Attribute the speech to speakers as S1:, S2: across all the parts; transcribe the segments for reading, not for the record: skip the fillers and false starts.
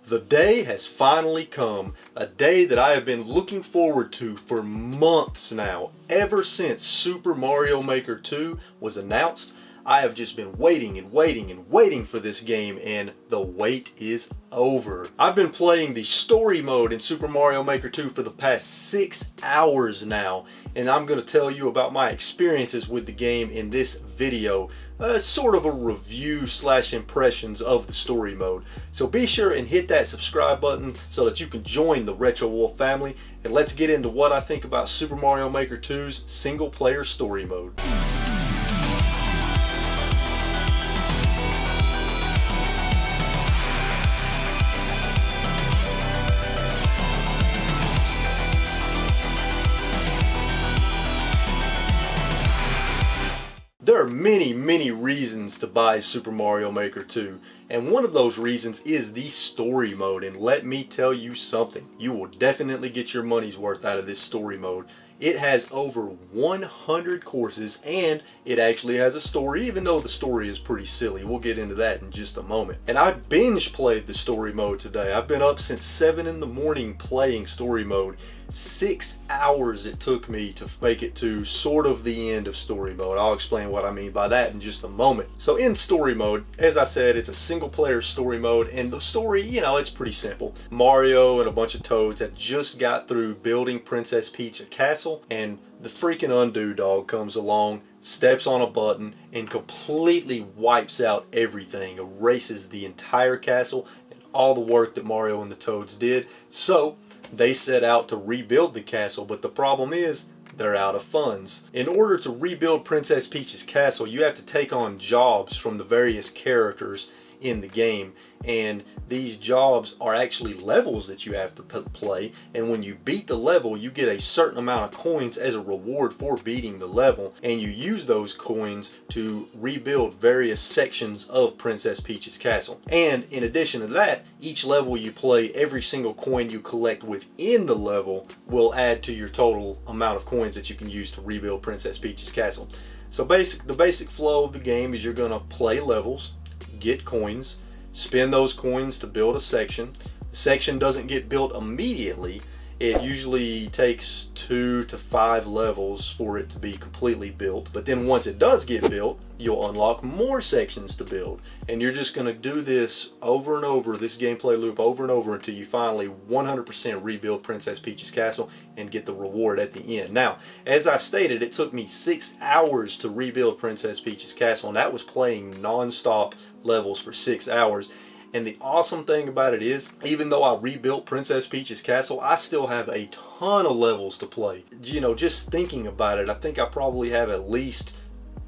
S1: The day has finally come, a day that I have been looking forward to for months now. Ever since Super Mario Maker 2 was announced, I have just been waiting and waiting and waiting for this game, and the wait is over. I've been playing the story mode in Super Mario Maker 2 for the past 6 hours now, and I'm going to tell you about my experiences with the game in this video. Sort of a review / impressions of the story mode. So be sure and hit that subscribe button so that you can join the RetroWolf family, and let's get into what I think about Super Mario Maker 2's single player story mode. There are many reasons to buy Super Mario Maker 2, and one of those reasons is the story mode, and let me tell you something, you will definitely get your money's worth out of this story mode. It has over 100 courses, and it actually has a story, even though the story is pretty silly. We'll get into that in just a moment. And I binge played the story mode today. I've been up since 7 in the morning playing story mode. 6 hours it took me to make it to sort of the end of story mode. I'll explain what I mean by that in just a moment. So in story mode, as I said, it's a single player story mode, and the story, you know, it's pretty simple. Mario and a bunch of Toads have just got through building Princess Peach a castle, and the freaking Undo dog comes along, steps on a button, and completely wipes out everything, erases the entire castle and all the work that Mario and the Toads did. So they set out to rebuild the castle, but the problem is they're out of funds. In order to rebuild Princess Peach's castle, you have to take on jobs from the various characters in the game, and these jobs are actually levels that you have to play, and when you beat the level you get a certain amount of coins as a reward for beating the level, and you use those coins to rebuild various sections of Princess Peach's castle. And in addition to that, each level you play, every single coin you collect within the level will add to your total amount of coins that you can use to rebuild Princess Peach's castle. So the basic flow of the game is you're going to play levels, get coins, spend those coins to build a section. The section doesn't get built immediately. It usually takes 2 to 5 levels for it to be completely built, but then once it does get built, you'll unlock more sections to build, and you're just going to do this over and over, this gameplay loop over and over, until you finally 100% rebuild Princess Peach's castle and get the reward at the end. Now, as I stated, it took me 6 hours to rebuild Princess Peach's castle, and that was playing non-stop levels for 6 hours. And the awesome thing about it is, even though I rebuilt Princess Peach's castle, I still have a ton of levels to play. You know, just thinking about it, I think I probably have at least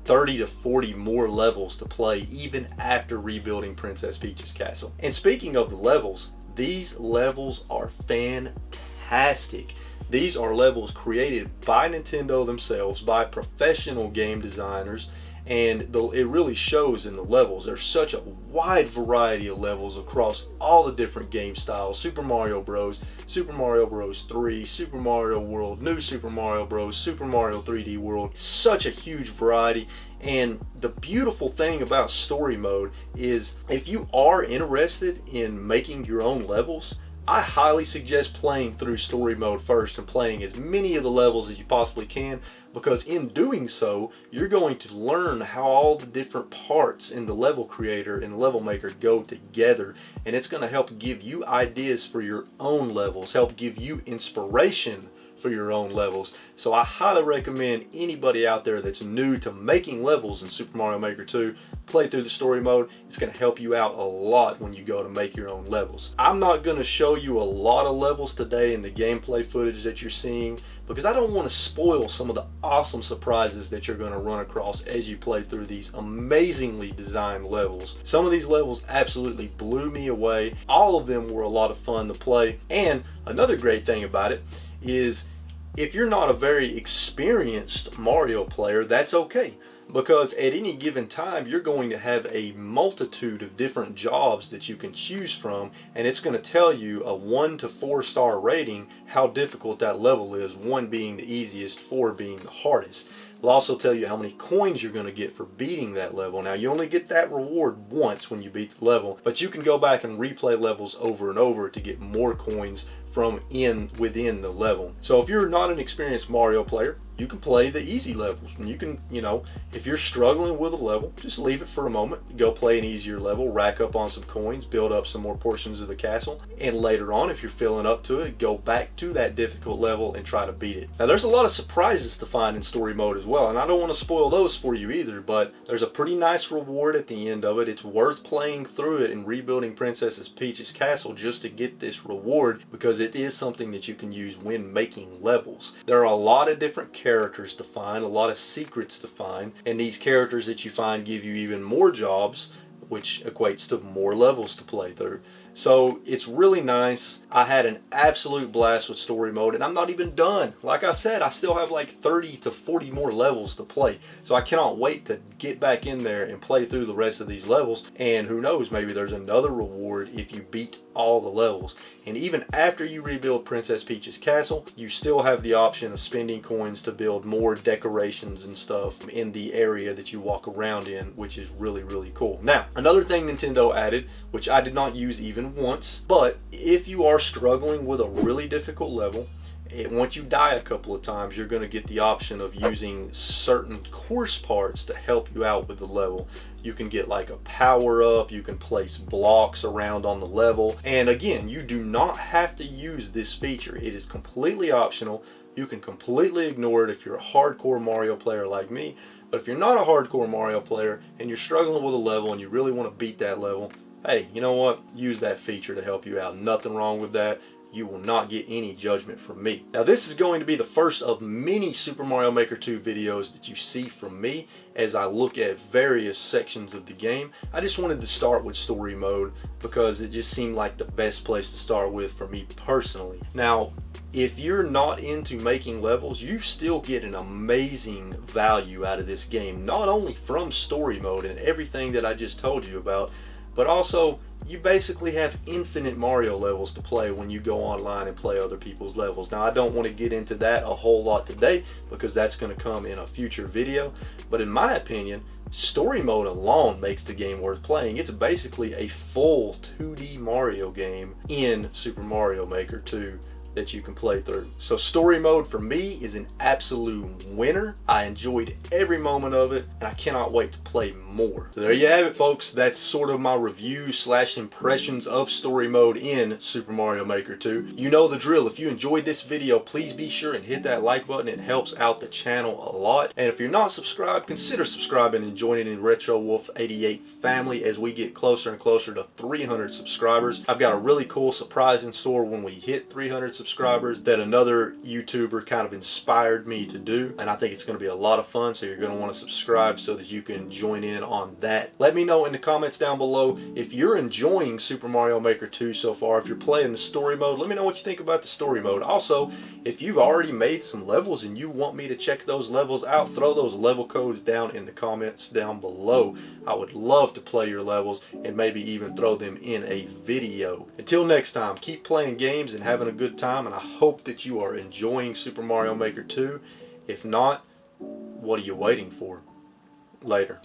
S1: 30 to 40 more levels to play even after rebuilding Princess Peach's castle. And speaking of the levels, these levels are fantastic. These are levels created by Nintendo themselves, by professional game designers, and it really shows in the levels. There's such a wide variety of levels across all the different game styles. Super Mario Bros, Super Mario Bros 3, Super Mario World, New Super Mario Bros, Super Mario 3D World. Such a huge variety. And the beautiful thing about story mode is, if you are interested in making your own levels, I highly suggest playing through story mode first and playing as many of the levels as you possibly can, because in doing so, you're going to learn how all the different parts in the level creator and level maker go together, and it's going to help give you ideas for your own levels, help give you inspiration for your own levels. So I highly recommend anybody out there that's new to making levels in Super Mario Maker 2, play through the story mode. It's going to help you out a lot when you go to make your own levels. I'm not going to show you a lot of levels today in the gameplay footage that you're seeing, because I don't want to spoil some of the awesome surprises that you're going to run across as you play through these amazingly designed levels. Some of these levels absolutely blew me away. All of them were a lot of fun to play. And another great thing about it is, if you're not a very experienced Mario player, that's okay, because at any given time you're going to have a multitude of different jobs that you can choose from, and it's going to tell you a 1 to 4 star rating how difficult that level is, 1 being the easiest, 4 being the hardest. It'll also tell you how many coins you're going to get for beating that level. Now, you only get that reward once when you beat the level, but you can go back and replay levels over and over to get more coins from within the level. So if you're not an experienced Mario player, you can play the easy levels, and you can, if you're struggling with a level, just leave it for a moment, go play an easier level, rack up on some coins, build up some more portions of the castle, and later on, if you're feeling up to it, go back to that difficult level and try to beat it. Now, there's a lot of surprises to find in story mode as well, and I don't want to spoil those for you either, but there's a pretty nice reward at the end of it. It's worth playing through it and rebuilding Princess Peach's castle just to get this reward, because it is something that you can use when making levels. There are a lot of different characters to find, a lot of secrets to find, and these characters that you find give you even more jobs, which equates to more levels to play through. So it's really nice. I had an absolute blast with story mode, and I'm not even done. Like I said, I still have like 30 to 40 more levels to play. So I cannot wait to get back in there and play through the rest of these levels. And who knows, maybe there's another reward if you beat all the levels. And even after you rebuild Princess Peach's castle, you still have the option of spending coins to build more decorations and stuff in the area that you walk around in, which is really, really cool. Now, another thing Nintendo added, which I did not use even once, but if you are struggling with a really difficult level, once you die a couple of times, you're going to get the option of using certain course parts to help you out with the level. You can get like a power up, you can place blocks around on the level, and again, you do not have to use this feature. It is completely optional. You can completely ignore it if you're a hardcore Mario player like me, but if you're not a hardcore Mario player and you're struggling with a level and you really want to beat that level, hey, you know what? Use that feature to help you out. Nothing wrong with that. You will not get any judgment from me. Now, this is going to be the first of many Super Mario Maker 2 videos that you see from me as I look at various sections of the game. I just wanted to start with story mode because it just seemed like the best place to start with for me personally. Now, if you're not into making levels, you still get an amazing value out of this game, not only from story mode and everything that I just told you about, but also you basically have infinite Mario levels to play when you go online and play other people's levels. Now, I don't want to get into that a whole lot today because that's going to come in a future video, but in my opinion, story mode alone makes the game worth playing. It's basically a full 2D Mario game in Super Mario Maker 2 that you can play through. So story mode for me is an absolute winner. I enjoyed every moment of it, and I cannot wait to play more. So there you have it, folks. That's sort of my review / impressions of story mode in Super Mario Maker 2. You know the drill. If you enjoyed this video, please be sure and hit that like button. It helps out the channel a lot. And if you're not subscribed, consider subscribing and joining in RetroWolf88 family as we get closer and closer to 300 subscribers. I've got a really cool surprise in store when we hit 300 subscribers that another YouTuber kind of inspired me to do, and I think it's going to be a lot of fun, so you're going to want to subscribe so that you can join in on that. Let me know in the comments down below if you're enjoying Super Mario Maker 2 so far. If you're playing the story mode, let me know what you think about the story mode. Also, if you've already made some levels and you want me to check those levels out, throw those level codes down in the comments down below. I would love to play your levels and maybe even throw them in a video. Until next time, keep playing games and having a good time, and I hope that you are enjoying Super Mario Maker 2. If not, what are you waiting for? Later.